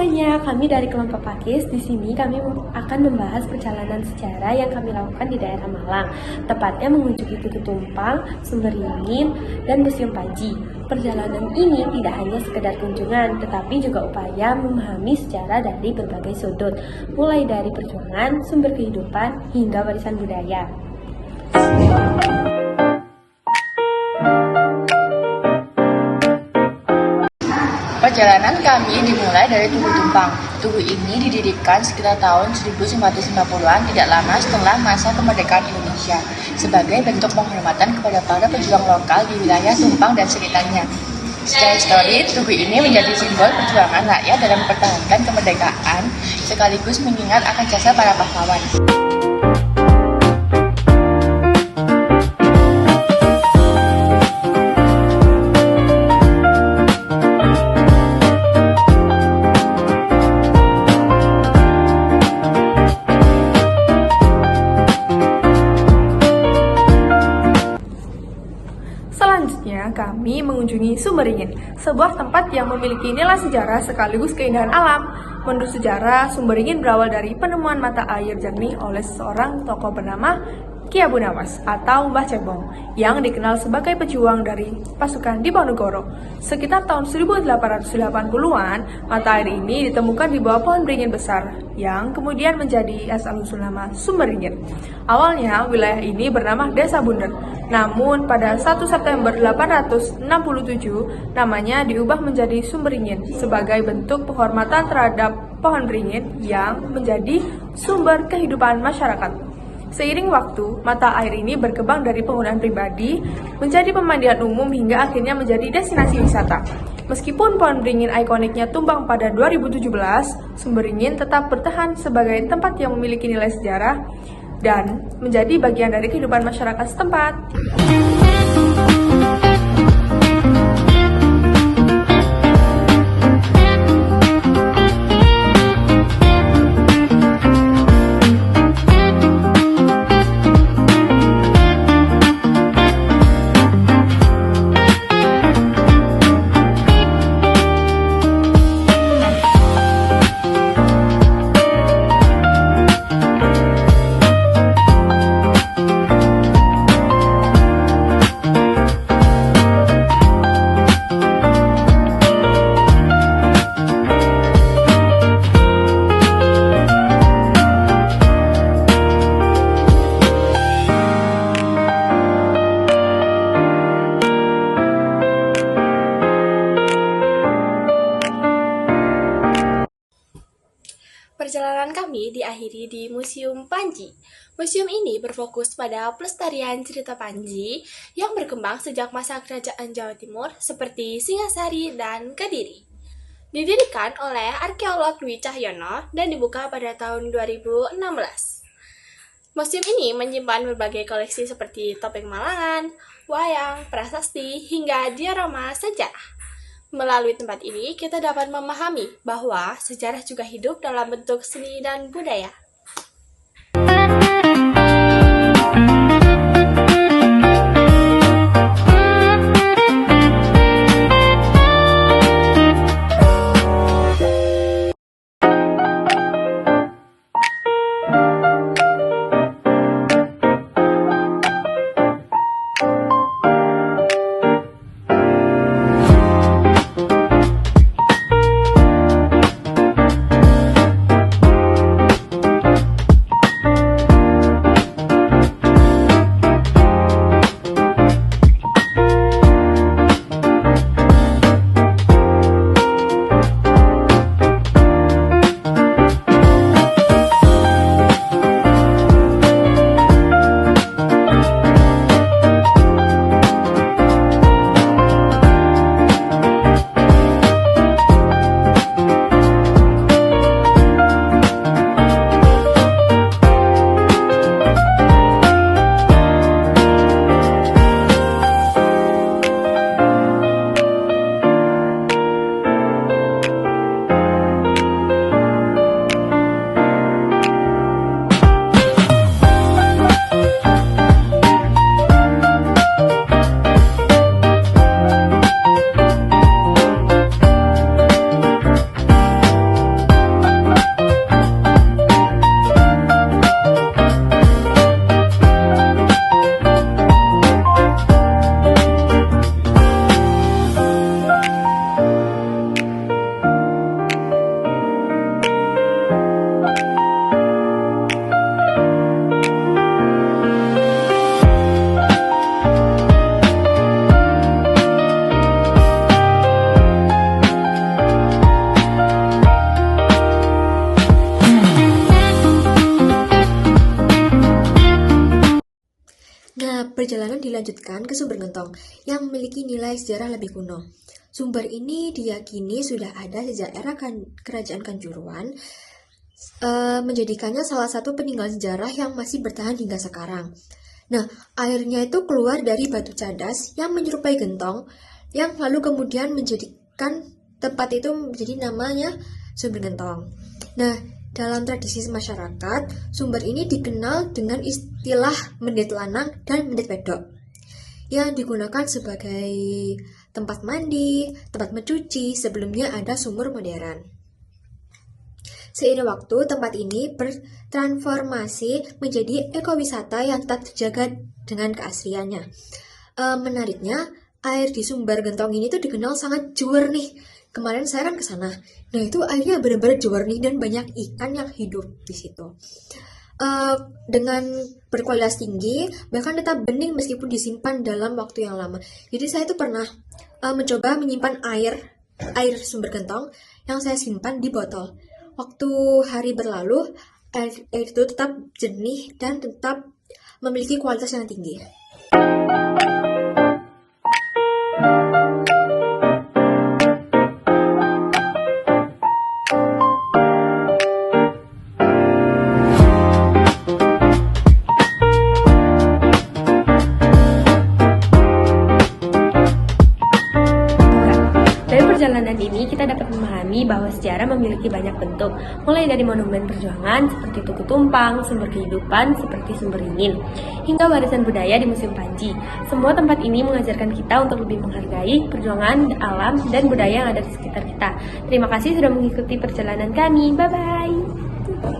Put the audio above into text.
semuanya, kami dari kelompok Pakis. Di sini kami akan membahas perjalanan sejarah yang kami lakukan di daerah Malang, tepatnya mengunjungi Tugu Tumpang, Sumberingin, dan Museum Panji. Perjalanan ini tidak hanya sekedar kunjungan, tetapi juga upaya memahami sejarah dari berbagai sudut, mulai dari perjuangan, sumber kehidupan, hingga warisan budaya. Perjalanan kami dimulai dari Tugu Tumpang. Tugu ini didirikan sekitar tahun 1950-an, tidak lama setelah masa kemerdekaan Indonesia, sebagai bentuk penghormatan kepada para pejuang lokal di wilayah Tumpang dan sekitarnya. Secara historis, Tugu ini menjadi simbol perjuangan rakyat dalam mempertahankan kemerdekaan, sekaligus mengingat akan jasa para pahlawan. Selanjutnya, kami mengunjungi Sumberingin, sebuah tempat yang memiliki nilai sejarah sekaligus keindahan alam. Menurut sejarah, Sumberingin berawal dari penemuan mata air jernih oleh seorang tokoh bernama Ki Abu Nawas atau Mbah Cebong yang dikenal sebagai pejuang dari pasukan Diponegoro. Sekitar tahun 1880-an, mata air ini ditemukan di bawah pohon beringin besar yang kemudian menjadi asal-usul nama Sumberingin. Awalnya wilayah ini bernama Desa Bunder, namun pada 1 September 1867 namanya diubah menjadi Sumberingin sebagai bentuk penghormatan terhadap pohon beringin yang menjadi sumber kehidupan masyarakat. Seiring waktu, mata air ini berkembang dari penggunaan pribadi menjadi pemandian umum hingga akhirnya menjadi destinasi wisata. Meskipun pohon beringin ikoniknya tumbang pada 2017, Sumberingin tetap bertahan sebagai tempat yang memiliki nilai sejarah dan menjadi bagian dari kehidupan masyarakat setempat. Perjalanan kami diakhiri di Museum Panji. Museum ini berfokus pada pelestarian cerita Panji yang berkembang sejak masa Kerajaan Jawa Timur seperti Singasari dan Kediri. Didirikan oleh arkeolog Dwi Cahyono dan dibuka pada tahun 2016. Museum ini menyimpan berbagai koleksi seperti topeng Malangan, wayang, prasasti, hingga diorama sejarah. Melalui tempat ini, kita dapat memahami bahwa sejarah juga hidup dalam bentuk seni dan budaya. dilanjutkan ke sumber gentong yang memiliki nilai sejarah lebih kuno. Sumber ini diyakini sudah ada sejak era kerajaan Kanjuruhan, menjadikannya salah satu peninggalan sejarah yang masih bertahan hingga sekarang. Nah, airnya itu keluar dari batu cadas yang menyerupai gentong, yang lalu kemudian menjadikan tempat itu menjadi namanya sumber gentong. Nah, dalam tradisi masyarakat, sumber ini dikenal dengan istilah mendit lanang dan mendit wedok, yang digunakan sebagai tempat mandi, tempat mencuci, sebelumnya ada sumur modern. Seiring waktu, tempat ini bertransformasi menjadi ekowisata yang tetap terjaga dengan keasliannya. Menariknya, air di sumber gentong ini tuh dikenal sangat jernih. Kemarin saya kan ke sana. Nah, itu airnya benar-benar jernih dan banyak ikan yang hidup di situ. Dengan berkualitas tinggi, bahkan tetap bening meskipun disimpan dalam waktu yang lama. Jadi saya itu pernah mencoba menyimpan air sumber gentong yang saya simpan di botol. Waktu hari berlalu, air itu tetap jernih dan tetap memiliki kualitas yang tinggi. Perjalanan ini kita dapat memahami bahwa sejarah memiliki banyak bentuk, mulai dari monumen perjuangan seperti Tugu Tumpang, sumber kehidupan seperti Sumber Ringin, hingga warisan budaya di Museum Panji. Semua tempat ini mengajarkan kita untuk lebih menghargai perjuangan alam dan budaya yang ada di sekitar kita. Terima kasih sudah mengikuti perjalanan kami. Bye-bye!